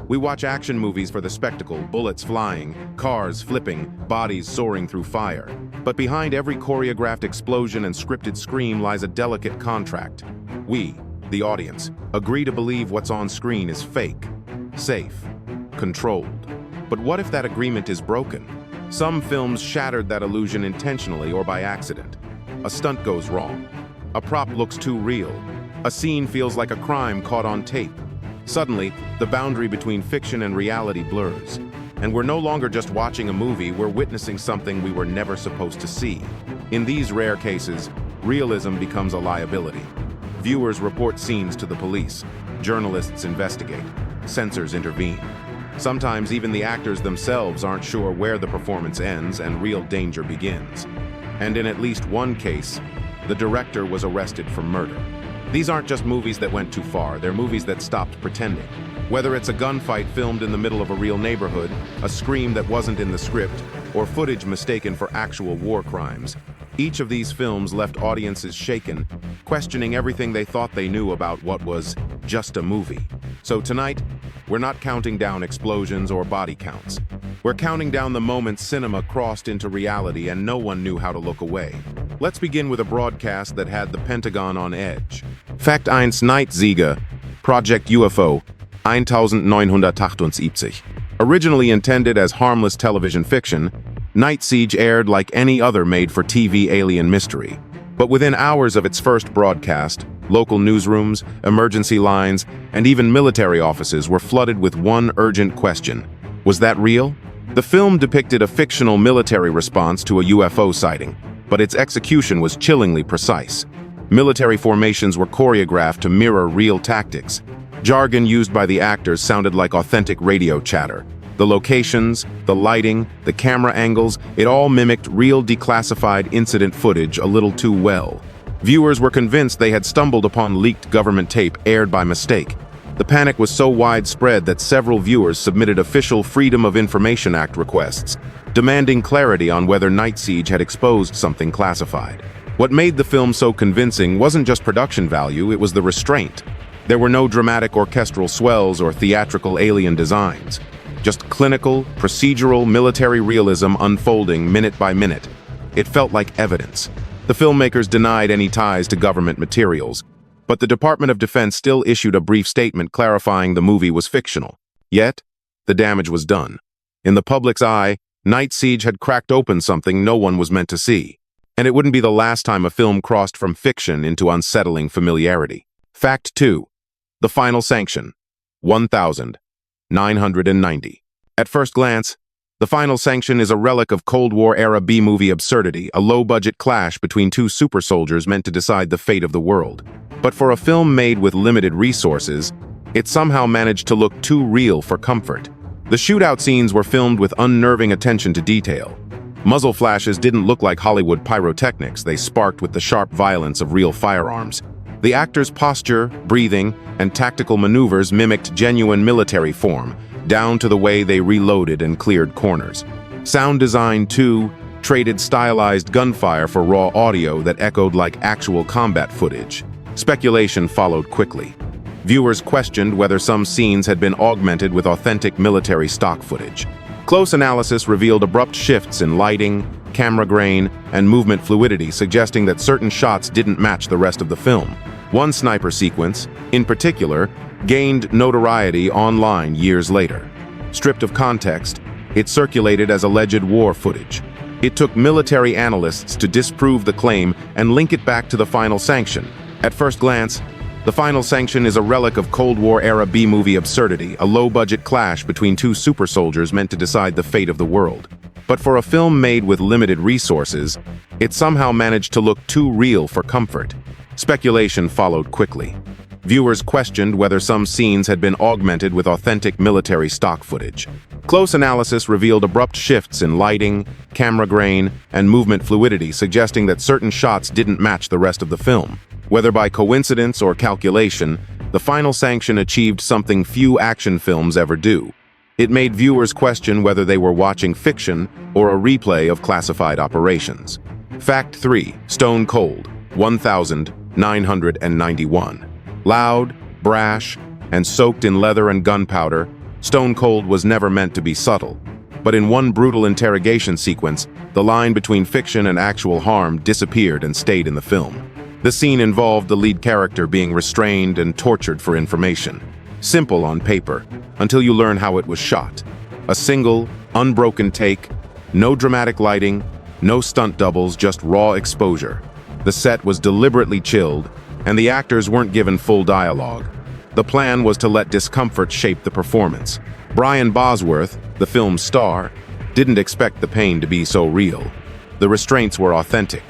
We watch action movies for the spectacle, bullets flying, cars flipping, bodies soaring through fire. But behind every choreographed explosion and scripted scream lies a delicate contract. We, the audience, agree to believe what's on screen is fake, safe, controlled. But what if that agreement is broken? Some films shattered that illusion intentionally or by accident. A stunt goes wrong. A prop looks too real. A scene feels like a crime caught on tape. Suddenly, the boundary between fiction and reality blurs. And we're no longer just watching a movie, we're witnessing something we were never supposed to see. In these rare cases, realism becomes a liability. Viewers report scenes to the police. Journalists investigate. Censors intervene. Sometimes even the actors themselves aren't sure where the performance ends and real danger begins. And in at least one case, the director was arrested for murder. These aren't just movies that went too far, they're movies that stopped pretending. Whether it's a gunfight filmed in the middle of a real neighborhood, a scream that wasn't in the script, or footage mistaken for actual war crimes, each of these films left audiences shaken, questioning everything they thought they knew about what was just a movie. So tonight, we're not counting down explosions or body counts. We're counting down the moments cinema crossed into reality and no one knew how to look away. Let's begin with a broadcast that had the Pentagon on edge. Fakt 1 Nightsiege, Project UFO, 1978. Originally intended as harmless television fiction, Night Siege aired like any other made-for-TV alien mystery. But within hours of its first broadcast, local newsrooms, emergency lines, and even military offices were flooded with one urgent question. Was that real? The film depicted a fictional military response to a UFO sighting, but its execution was chillingly precise. Military formations were choreographed to mirror real tactics. Jargon used by the actors sounded like authentic radio chatter. The locations, the lighting, the camera angles, it all mimicked real declassified incident footage a little too well. Viewers were convinced they had stumbled upon leaked government tape aired by mistake. The panic was so widespread that several viewers submitted official Freedom of Information Act requests, demanding clarity on whether Night Siege had exposed something classified. What made the film so convincing wasn't just production value, it was the restraint. There were no dramatic orchestral swells or theatrical alien designs. Just clinical, procedural, military realism unfolding minute by minute. It felt like evidence. The filmmakers denied any ties to government materials, but the Department of Defense still issued a brief statement clarifying the movie was fictional. Yet, the damage was done. In the public's eye, Night Siege had cracked open something no one was meant to see. And it wouldn't be the last time a film crossed from fiction into unsettling familiarity. Fact 2. The Final Sanction, 1990. At first glance, The Final Sanction is a relic of Cold War-era B-movie absurdity, a low-budget clash between two super soldiers meant to decide the fate of the world. But for a film made with limited resources, it somehow managed to look too real for comfort. The shootout scenes were filmed with unnerving attention to detail. Muzzle flashes didn't look like Hollywood pyrotechnics, they sparked with the sharp violence of real firearms. The actors' posture, breathing, and tactical maneuvers mimicked genuine military form, down to the way they reloaded and cleared corners. Sound design, too, traded stylized gunfire for raw audio that echoed like actual combat footage. Speculation followed quickly. Viewers questioned whether some scenes had been augmented with authentic military stock footage. Close analysis revealed abrupt shifts in lighting, camera grain, and movement fluidity, suggesting that certain shots didn't match the rest of the film. One sniper sequence, in particular, gained notoriety online years later. Stripped of context, it circulated as alleged war footage. It took military analysts to disprove the claim and link it back to The Final Sanction. At first glance, The Final Sanction is a relic of Cold War-era B-movie absurdity, a low-budget clash between two super soldiers meant to decide the fate of the world. But for a film made with limited resources, it somehow managed to look too real for comfort. Speculation followed quickly. Viewers questioned whether some scenes had been augmented with authentic military stock footage. Close analysis revealed abrupt shifts in lighting, camera grain, and movement fluidity, suggesting that certain shots didn't match the rest of the film. Whether by coincidence or calculation, The Final Sanction achieved something few action films ever do. It made viewers question whether they were watching fiction or a replay of classified operations. Fact 3. Stone Cold, 1991. Loud, brash, and soaked in leather and gunpowder, Stone Cold was never meant to be subtle. But in one brutal interrogation sequence, the line between fiction and actual harm disappeared and stayed in the film. The scene involved the lead character being restrained and tortured for information. Simple on paper, until you learn how it was shot. A single, unbroken take, no dramatic lighting, no stunt doubles, just raw exposure. The set was deliberately chilled, and the actors weren't given full dialogue. The plan was to let discomfort shape the performance. Brian Bosworth, the film's star, didn't expect the pain to be so real. The restraints were authentic.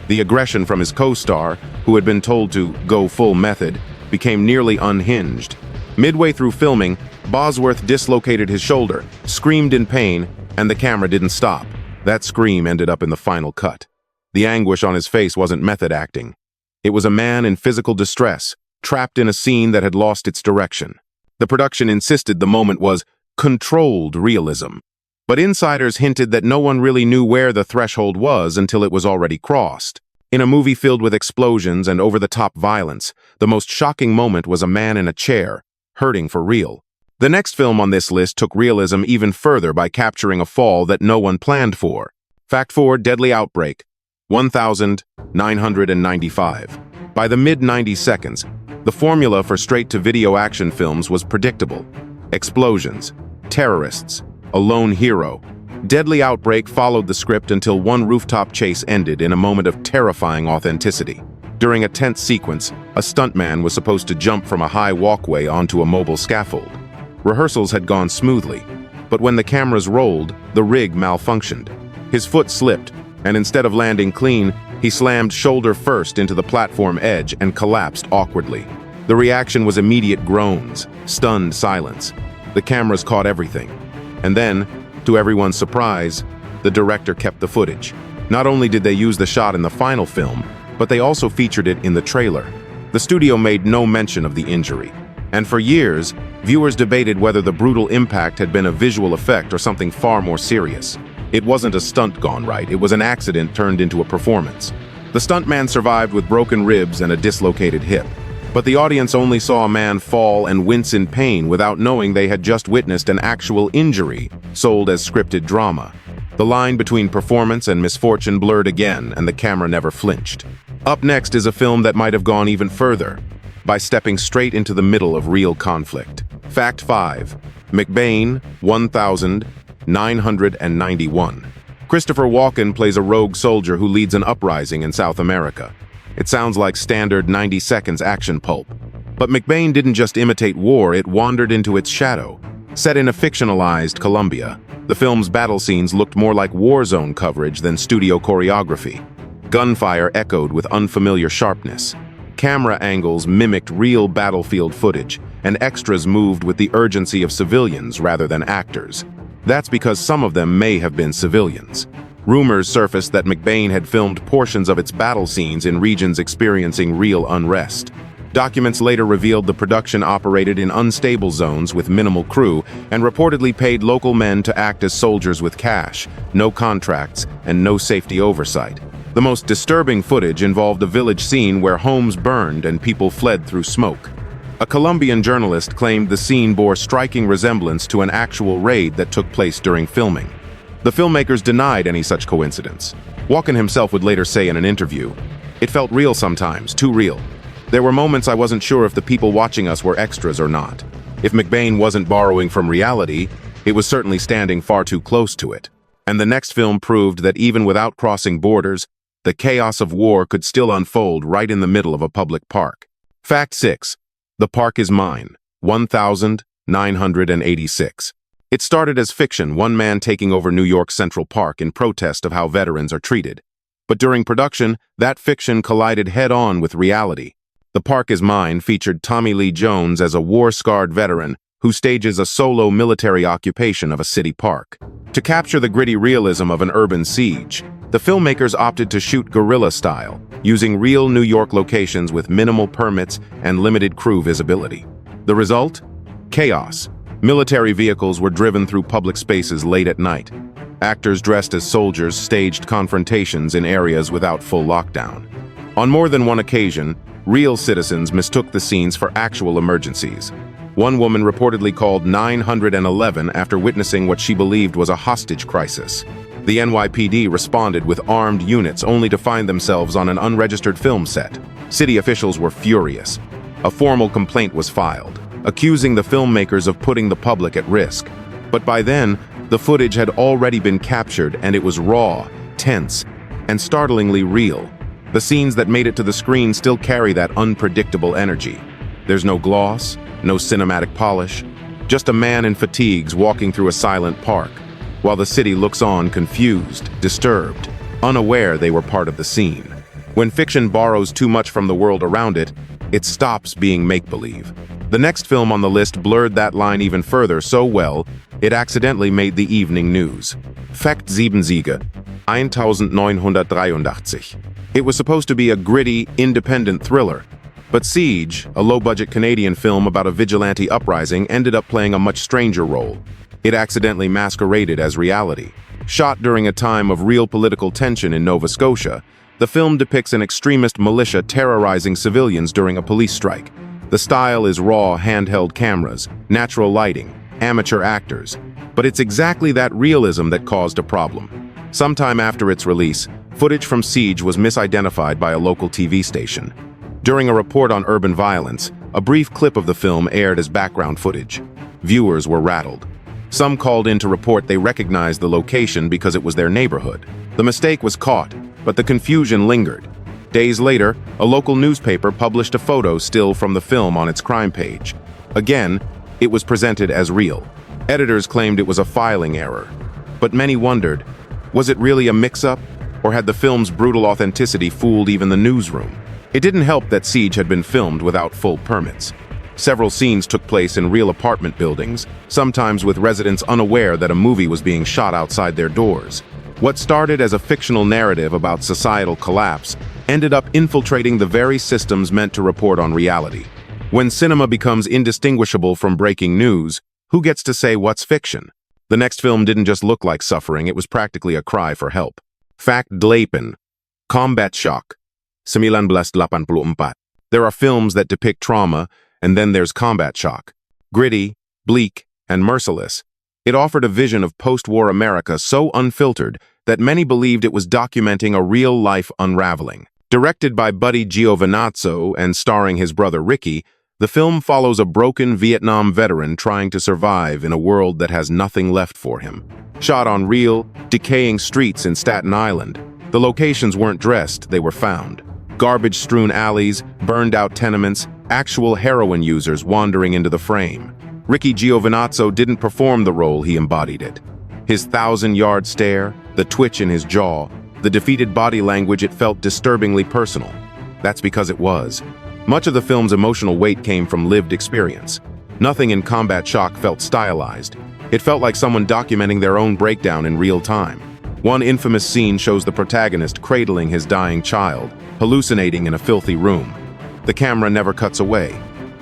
The aggression from his co-star, who had been told to go full method, became nearly unhinged. Midway through filming, Bosworth dislocated his shoulder, screamed in pain, and the camera didn't stop. That scream ended up in the final cut. The anguish on his face wasn't method acting. It was a man in physical distress, trapped in a scene that had lost its direction. The production insisted the moment was controlled realism. But insiders hinted that no one really knew where the threshold was until it was already crossed. In a movie filled with explosions and over-the-top violence, the most shocking moment was a man in a chair, hurting for real. The next film on this list took realism even further by capturing a fall that no one planned for. Fact 4, Deadly Outbreak, 1995. By the mid-90 seconds, the formula for straight-to-video action films was predictable. Explosions, terrorists, a lone hero. Deadly Outbreak followed the script until one rooftop chase ended in a moment of terrifying authenticity. During a tense sequence, a stuntman was supposed to jump from a high walkway onto a mobile scaffold. Rehearsals had gone smoothly, but when the cameras rolled, the rig malfunctioned. His foot slipped, and instead of landing clean, he slammed shoulder first into the platform edge and collapsed awkwardly. The reaction was immediate groans, stunned silence. The cameras caught everything. And then, to everyone's surprise, the director kept the footage. Not only did they use the shot in the final film, but they also featured it in the trailer. The studio made no mention of the injury. And for years, viewers debated whether the brutal impact had been a visual effect or something far more serious. It wasn't a stunt gone right, it was an accident turned into a performance. The stuntman survived with broken ribs and a dislocated hip. But the audience only saw a man fall and wince in pain without knowing they had just witnessed an actual injury, sold as scripted drama. The line between performance and misfortune blurred again, and the camera never flinched. Up next is a film that might have gone even further, by stepping straight into the middle of real conflict. Fact 5. McBain, 1991. Christopher Walken plays a rogue soldier who leads an uprising in South America. It sounds like standard 90 seconds action pulp. But McBain didn't just imitate war, it wandered into its shadow. Set in a fictionalized Colombia, the film's battle scenes looked more like war zone coverage than studio choreography. Gunfire echoed with unfamiliar sharpness. Camera angles mimicked real battlefield footage, and extras moved with the urgency of civilians rather than actors. That's because some of them may have been civilians. Rumors surfaced that McBain had filmed portions of its battle scenes in regions experiencing real unrest. Documents later revealed the production operated in unstable zones with minimal crew and reportedly paid local men to act as soldiers with cash, no contracts, and no safety oversight. The most disturbing footage involved a village scene where homes burned and people fled through smoke. A Colombian journalist claimed the scene bore striking resemblance to an actual raid that took place during filming. The filmmakers denied any such coincidence. Walken himself would later say in an interview, "It felt real sometimes, too real. There were moments I wasn't sure if the people watching us were extras or not. If McBain wasn't borrowing from reality, it was certainly standing far too close to it." And the next film proved that even without crossing borders, the chaos of war could still unfold right in the middle of a public park. Fact 6. The Park is Mine, 1986. It started as fiction, one man taking over New York's Central Park in protest of how veterans are treated. But during production, that fiction collided head-on with reality. The Park is Mine featured Tommy Lee Jones as a war-scarred veteran who stages a solo military occupation of a city park. To capture the gritty realism of an urban siege, the filmmakers opted to shoot guerrilla style, using real New York locations with minimal permits and limited crew visibility. The result? Chaos. Military vehicles were driven through public spaces late at night. Actors dressed as soldiers staged confrontations in areas without full lockdown. On more than one occasion, real citizens mistook the scenes for actual emergencies. One woman reportedly called 911 after witnessing what she believed was a hostage crisis. The NYPD responded with armed units only to find themselves on an unregistered film set. City officials were furious. A formal complaint was filed, accusing the filmmakers of putting the public at risk. But by then, the footage had already been captured and it was raw, tense, and startlingly real. The scenes that made it to the screen still carry that unpredictable energy. There's no gloss, no cinematic polish, just a man in fatigues walking through a silent park, while the city looks on confused, disturbed, unaware they were part of the scene. When fiction borrows too much from the world around it, it stops being make-believe. The next film on the list blurred that line even further so well, it accidentally made the evening news. Fakt 7 Siege, 1983. It was supposed to be a gritty, independent thriller, but Siege, a low-budget Canadian film about a vigilante uprising, ended up playing a much stranger role. It accidentally masqueraded as reality. Shot during a time of real political tension in Nova Scotia, the film depicts an extremist militia terrorizing civilians during a police strike. The style is raw handheld cameras, natural lighting, amateur actors, but it's exactly that realism that caused a problem. Sometime after its release, footage from Siege was misidentified by a local TV station. During a report on urban violence, a brief clip of the film aired as background footage. Viewers were rattled. Some called in to report they recognized the location because it was their neighborhood. The mistake was caught, but the confusion lingered. Days later, a local newspaper published a photo still from the film on its crime page. Again, it was presented as real. Editors claimed it was a filing error. But many wondered, was it really a mix-up? Or had the film's brutal authenticity fooled even the newsroom? It didn't help that Siege had been filmed without full permits. Several scenes took place in real apartment buildings, sometimes with residents unaware that a movie was being shot outside their doors. What started as a fictional narrative about societal collapse ended up infiltrating the very systems meant to report on reality. When cinema becomes indistinguishable from breaking news, who gets to say what's fiction? The next film didn't just look like suffering, it was practically a cry for help. Fakt 8, Combat Shock, 1984. There are films that depict trauma, and then there's combat shock. Gritty, bleak, and merciless. It offered a vision of post-war America so unfiltered that many believed it was documenting a real-life unraveling. Directed by Buddy Giovinazzo and starring his brother Ricky, the film follows a broken Vietnam veteran trying to survive in a world that has nothing left for him. Shot on real, decaying streets in Staten Island, the locations weren't dressed, they were found. Garbage-strewn alleys, burned-out tenements, actual heroin users wandering into the frame. Ricky Giovinazzo didn't perform the role, he embodied it. His 1,000-yard stare, the twitch in his jaw, the defeated body language, it felt disturbingly personal. That's because it was. Much of the film's emotional weight came from lived experience. Nothing in Combat Shock felt stylized. It felt like someone documenting their own breakdown in real time. One infamous scene shows the protagonist cradling his dying child, hallucinating in a filthy room. The camera never cuts away.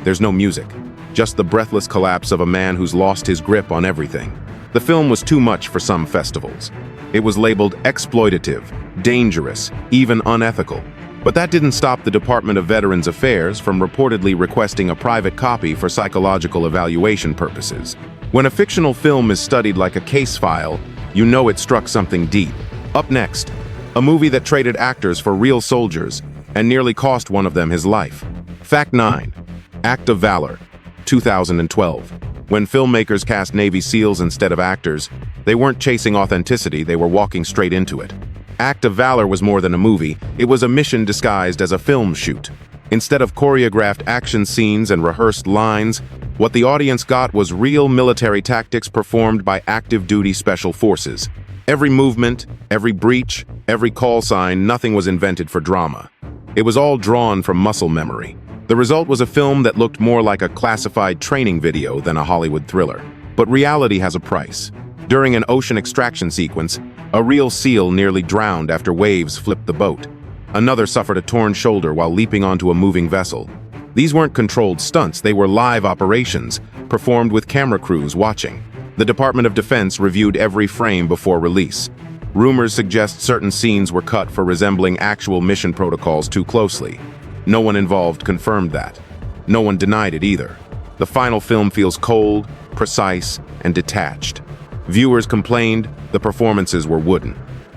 There's no music, just the breathless collapse of a man who's lost his grip on everything. The film was too much for some festivals. It was labeled exploitative, dangerous, even unethical. But that didn't stop the Department of Veterans Affairs from reportedly requesting a private copy for psychological evaluation purposes. When a fictional film is studied like a case file, you know it struck something deep. Up next, a movie that traded actors for real soldiers and nearly cost one of them his life. Fakt 9, Act of Valor, 2012. When filmmakers cast Navy SEALs instead of actors, they weren't chasing authenticity, they were walking straight into it. Act of Valor was more than a movie, it was a mission disguised as a film shoot. Instead of choreographed action scenes and rehearsed lines, what the audience got was real military tactics performed by active-duty special forces. Every movement, every breach, every call sign, nothing was invented for drama. It was all drawn from muscle memory. The result was a film that looked more like a classified training video than a Hollywood thriller. But reality has a price. During an ocean extraction sequence, a real SEAL nearly drowned after waves flipped the boat. Another suffered a torn shoulder while leaping onto a moving vessel. These weren't controlled stunts, they were live operations, performed with camera crews watching. The Department of Defense reviewed every frame before release. Rumors suggest certain scenes were cut for resembling actual mission protocols too closely. No one involved confirmed that. No one denied it either. The final film feels cold, precise, and detached. Viewers complained the performances were wooden.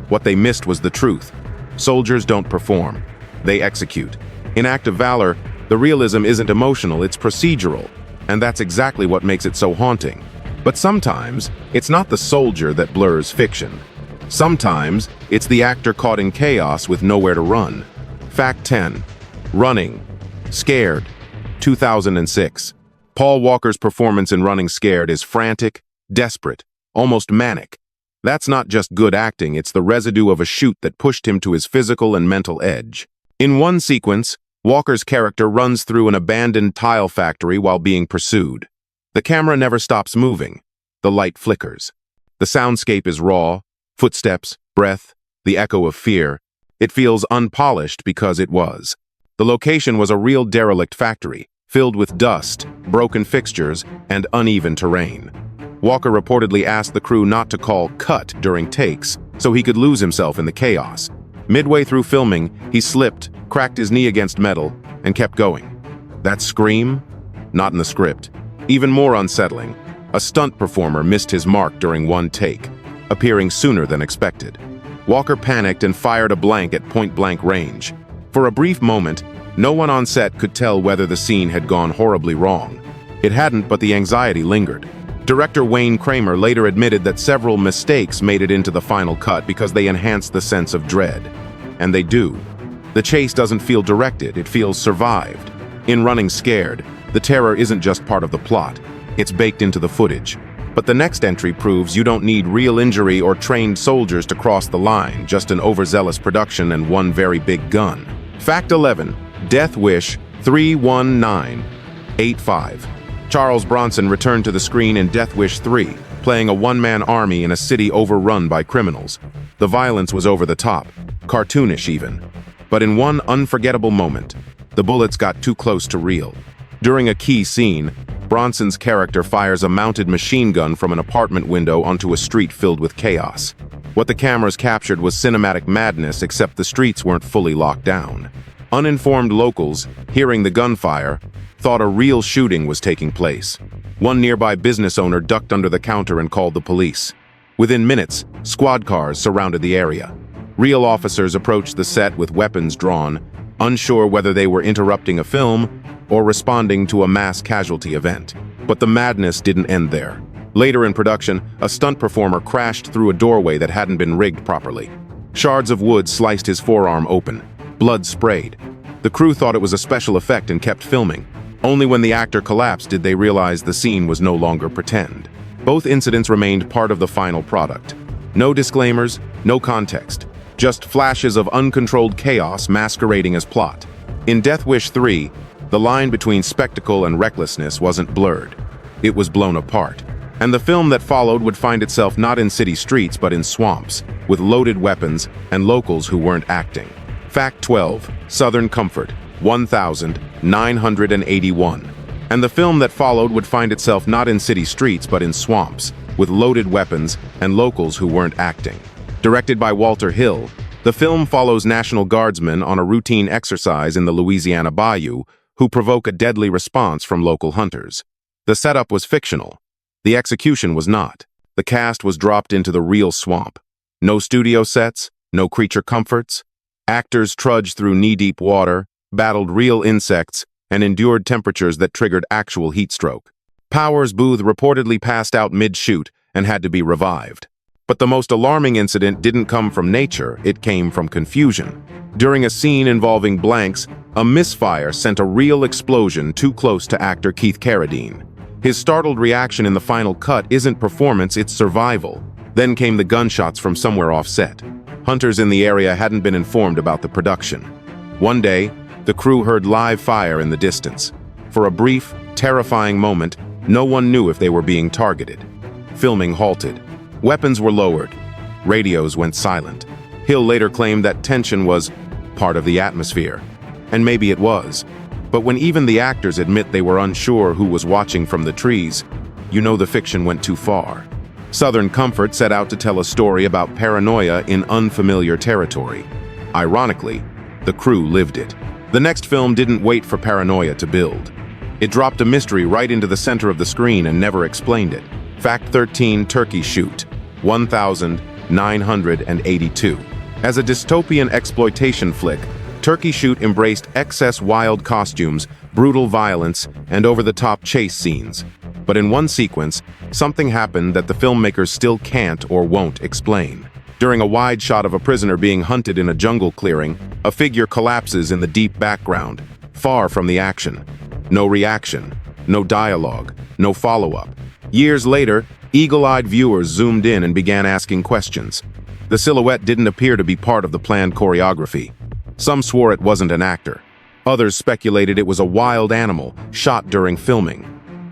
What they missed was the truth. Soldiers don't perform, they execute. In Act of Valor, the realism isn't emotional, it's procedural, and that's exactly what makes it so haunting. But sometimes, it's not the soldier that blurs fiction. Sometimes, it's the actor caught in chaos with nowhere to run. Fact 10. Running. Scared. 2006. Paul Walker's performance in Running Scared is frantic, desperate, almost manic. That's not just good acting, it's the residue of a shoot that pushed him to his physical and mental edge. In one sequence, Walker's character runs through an abandoned tile factory while being pursued. The camera never stops moving. The light flickers. The soundscape is raw, footsteps, breath, the echo of fear. It feels unpolished because it was. The location was a real derelict factory, filled with dust, broken fixtures, and uneven terrain. Walker reportedly asked the crew not to call cut during takes, so he could lose himself in the chaos. Midway through filming, he slipped, cracked his knee against metal, and kept going. That scream? Not in the script. Even more unsettling, a stunt performer missed his mark during one take, appearing sooner than expected. Walker panicked and fired a blank at point-blank range. For a brief moment, no one on set could tell whether the scene had gone horribly wrong. It hadn't, but the anxiety lingered. Director Wayne Kramer later admitted that several mistakes made it into the final cut because they enhanced the sense of dread. And they do. The chase doesn't feel directed, it feels survived. In Running Scared, the terror isn't just part of the plot, it's baked into the footage. But the next entry proves you don't need real injury or trained soldiers to cross the line, just an overzealous production and one very big gun. Fact 11. Death Wish 31985. Charles Bronson returned to the screen in Death Wish 3, playing a one-man army in a city overrun by criminals. The violence was over the top, cartoonish even. But in one unforgettable moment, the bullets got too close to real. During a key scene, Bronson's character fires a mounted machine gun from an apartment window onto a street filled with chaos. What the cameras captured was cinematic madness, except the streets weren't fully locked down. Uninformed locals, hearing the gunfire, thought a real shooting was taking place. One nearby business owner ducked under the counter and called the police. Within minutes, squad cars surrounded the area. Real officers approached the set with weapons drawn, unsure whether they were interrupting a film or responding to a mass casualty event. But the madness didn't end there. Later in production, a stunt performer crashed through a doorway that hadn't been rigged properly. Shards of wood sliced his forearm open. Blood sprayed. The crew thought it was a special effect and kept filming. Only when the actor collapsed did they realize the scene was no longer pretend. Both incidents remained part of the final product. No disclaimers, no context. Just flashes of uncontrolled chaos masquerading as plot. In Death Wish 3, the line between spectacle and recklessness wasn't blurred. It was blown apart. And the film that followed would find itself not in city streets but in swamps, with loaded weapons and locals who weren't acting. Fact 12. Southern Comfort. 1981. And the film that followed would find itself not in city streets but in swamps, with loaded weapons and locals who weren't acting. Directed by Walter Hill, the film follows National Guardsmen on a routine exercise in the Louisiana Bayou who provoke a deadly response from local hunters. The setup was fictional. The execution was not. The cast was dropped into the real swamp. No studio sets, no creature comforts. Actors trudged through knee-deep water, battled real insects, and endured temperatures that triggered actual heat stroke. Powers Booth reportedly passed out mid-shoot and had to be revived. But the most alarming incident didn't come from nature, it came from confusion. During a scene involving blanks, a misfire sent a real explosion too close to actor Keith Carradine. His startled reaction in the final cut isn't performance, it's survival. Then came the gunshots from somewhere off-set. Hunters in the area hadn't been informed about the production. One day, the crew heard live fire in the distance. For a brief, terrifying moment, no one knew if they were being targeted. Filming halted. Weapons were lowered. Radios went silent. Hill later claimed that tension was part of the atmosphere. And maybe it was. But when even the actors admit they were unsure who was watching from the trees, you know the fiction went too far. Southern Comfort set out to tell a story about paranoia in unfamiliar territory. Ironically, the crew lived it. The next film didn't wait for paranoia to build. It dropped a mystery right into the center of the screen and never explained it. Fact 13, Turkey Shoot, 1982. As a dystopian exploitation flick, Turkey Shoot embraced excess wild costumes, brutal violence, and over-the-top chase scenes. But in one sequence, something happened that the filmmakers still can't or won't explain. During a wide shot of a prisoner being hunted in a jungle clearing, a figure collapses in the deep background, far from the action. No reaction, no dialogue, no follow-up. Years later, eagle-eyed viewers zoomed in and began asking questions. The silhouette didn't appear to be part of the planned choreography. Some swore it wasn't an actor. Others speculated it was a wild animal shot during filming.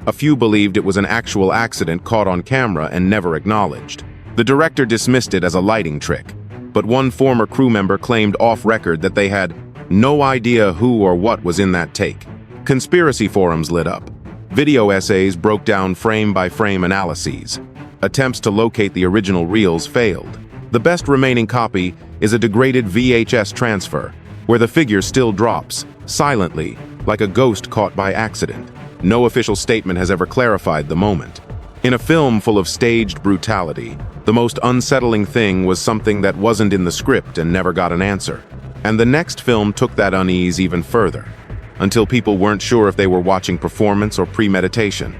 A few believed it was an actual accident caught on camera and never acknowledged. The director dismissed it as a lighting trick, but one former crew member claimed off-record that they had no idea who or what was in that take. Conspiracy forums lit up. Video essays broke down frame-by-frame analyses. Attempts to locate the original reels failed. The best remaining copy is a degraded VHS transfer, where the figure still drops, silently, like a ghost caught by accident. No official statement has ever clarified the moment. In a film full of staged brutality, the most unsettling thing was something that wasn't in the script and never got an answer. And the next film took that unease even further, until people weren't sure if they were watching performance or premeditation.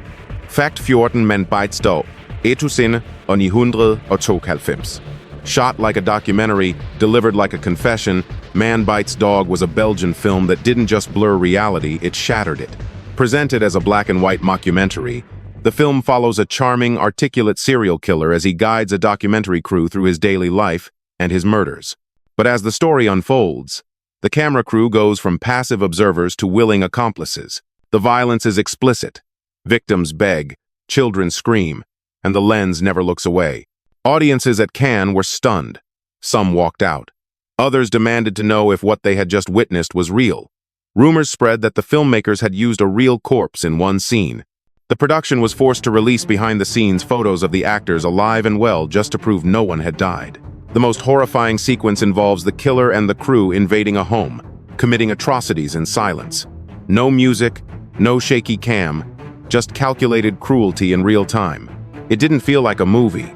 Fact 14 men Beitstop, 1992. Shot like a documentary, delivered like a confession, Man Bites Dog was a Belgian film that didn't just blur reality, it shattered it. Presented as a black and white mockumentary, the film follows a charming, articulate serial killer as he guides a documentary crew through his daily life and his murders. But as the story unfolds, the camera crew goes from passive observers to willing accomplices. The violence is explicit. Victims beg, children scream, and the lens never looks away. Audiences at Cannes were stunned. Some walked out. Others demanded to know if what they had just witnessed was real. Rumors spread that the filmmakers had used a real corpse in one scene. The production was forced to release behind-the-scenes photos of the actors alive and well just to prove no one had died. The most horrifying sequence involves the killer and the crew invading a home, committing atrocities in silence. No music, no shaky cam, just calculated cruelty in real time. It didn't feel like a movie.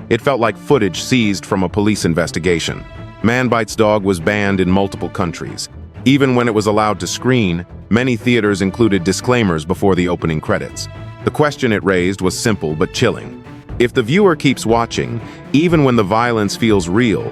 It felt like footage seized from a police investigation. Man Bites Dog was banned in multiple countries. Even when it was allowed to screen, many theaters included disclaimers before the opening credits. The question it raised was simple but chilling. If the viewer keeps watching, even when the violence feels real,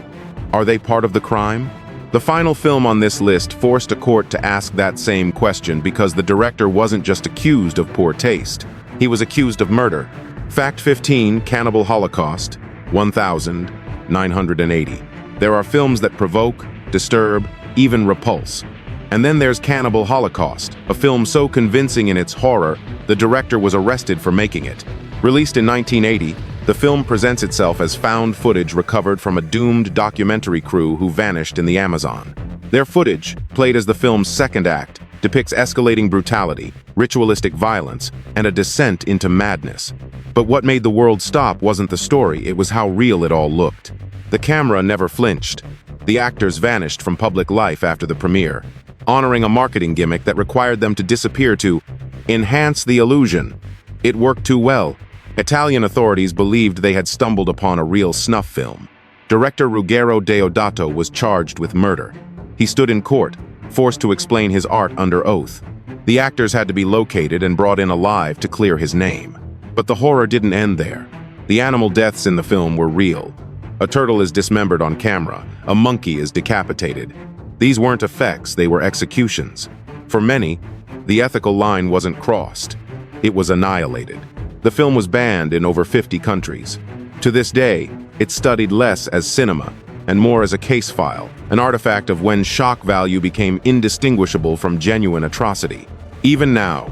are they part of the crime? The final film on this list forced a court to ask that same question because the director wasn't just accused of poor taste. He was accused of murder. Fact 15, Cannibal Holocaust, 1980. There are films that provoke, disturb, even repulse. And then there's Cannibal Holocaust, a film so convincing in its horror, the director was arrested for making it. Released in 1980, the film presents itself as found footage recovered from a doomed documentary crew who vanished in the Amazon. Their footage, played as the film's second act, depicts escalating brutality, ritualistic violence, and a descent into madness. But what made the world stop wasn't the story, it was how real it all looked. The camera never flinched. The actors vanished from public life after the premiere, honoring a marketing gimmick that required them to disappear to enhance the illusion. It worked too well. Italian authorities believed they had stumbled upon a real snuff film. Director Ruggero Deodato was charged with murder. He stood in court, forced to explain his art under oath. The actors had to be located and brought in alive to clear his name. But the horror didn't end there. The animal deaths in the film were real. A turtle is dismembered on camera. A monkey is decapitated. These weren't effects, they were executions. For many, the ethical line wasn't crossed. It was annihilated. The film was banned in over 50 countries. To this day, it's studied less as cinema and more as a case file, an artifact of when shock value became indistinguishable from genuine atrocity. Even now,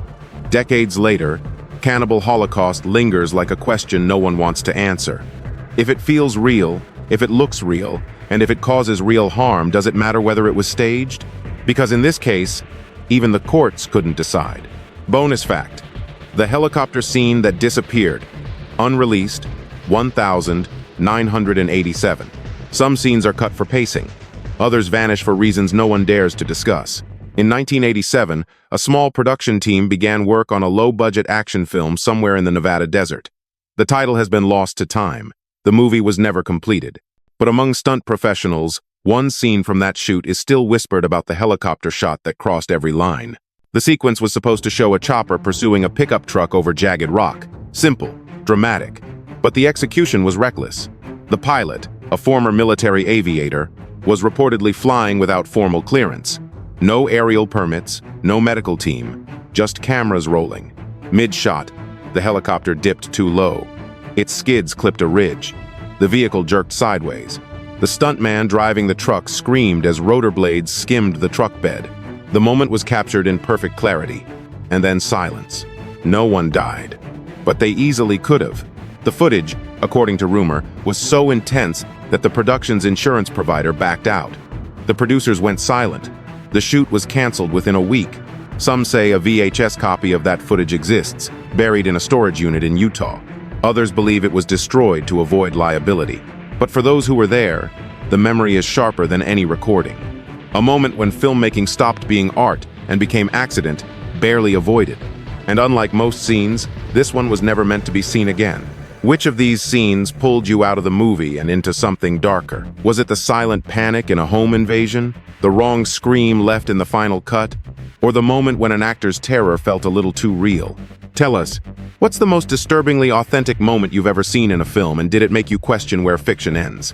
decades later, Cannibal Holocaust lingers like a question no one wants to answer. If it feels real, if it looks real, and if it causes real harm, does it matter whether it was staged? Because in this case, even the courts couldn't decide. Bonus fact: the helicopter scene that disappeared, unreleased, 1987. Some scenes are cut for pacing. Others vanish for reasons no one dares to discuss. In 1987, a small production team began work on a low-budget action film somewhere in the Nevada desert. The title has been lost to time. The movie was never completed. But among stunt professionals, one scene from that shoot is still whispered about the helicopter shot that crossed every line. The sequence was supposed to show a chopper pursuing a pickup truck over jagged rock. Simple, dramatic. But the execution was reckless. The pilot, a former military aviator, was reportedly flying without formal clearance. No aerial permits, no medical team, just cameras rolling. Mid-shot, the helicopter dipped too low. Its skids clipped a ridge. The vehicle jerked sideways. The stuntman driving the truck screamed as rotor blades skimmed the truck bed. The moment was captured in perfect clarity. And then silence. No one died. But they easily could have. The footage, according to rumor, was so intense that the production's insurance provider backed out. The producers went silent. The shoot was canceled within a week. Some say a VHS copy of that footage exists, buried in a storage unit in Utah. Others believe it was destroyed to avoid liability. But for those who were there, the memory is sharper than any recording. A moment when filmmaking stopped being art and became accident, barely avoided. And unlike most scenes, this one was never meant to be seen again. Which of these scenes pulled you out of the movie and into something darker? Was it the silent panic in a home invasion? The wrong scream left in the final cut? Or the moment when an actor's terror felt a little too real? Tell us, what's the most disturbingly authentic moment you've ever seen in a film, and did it make you question where fiction ends?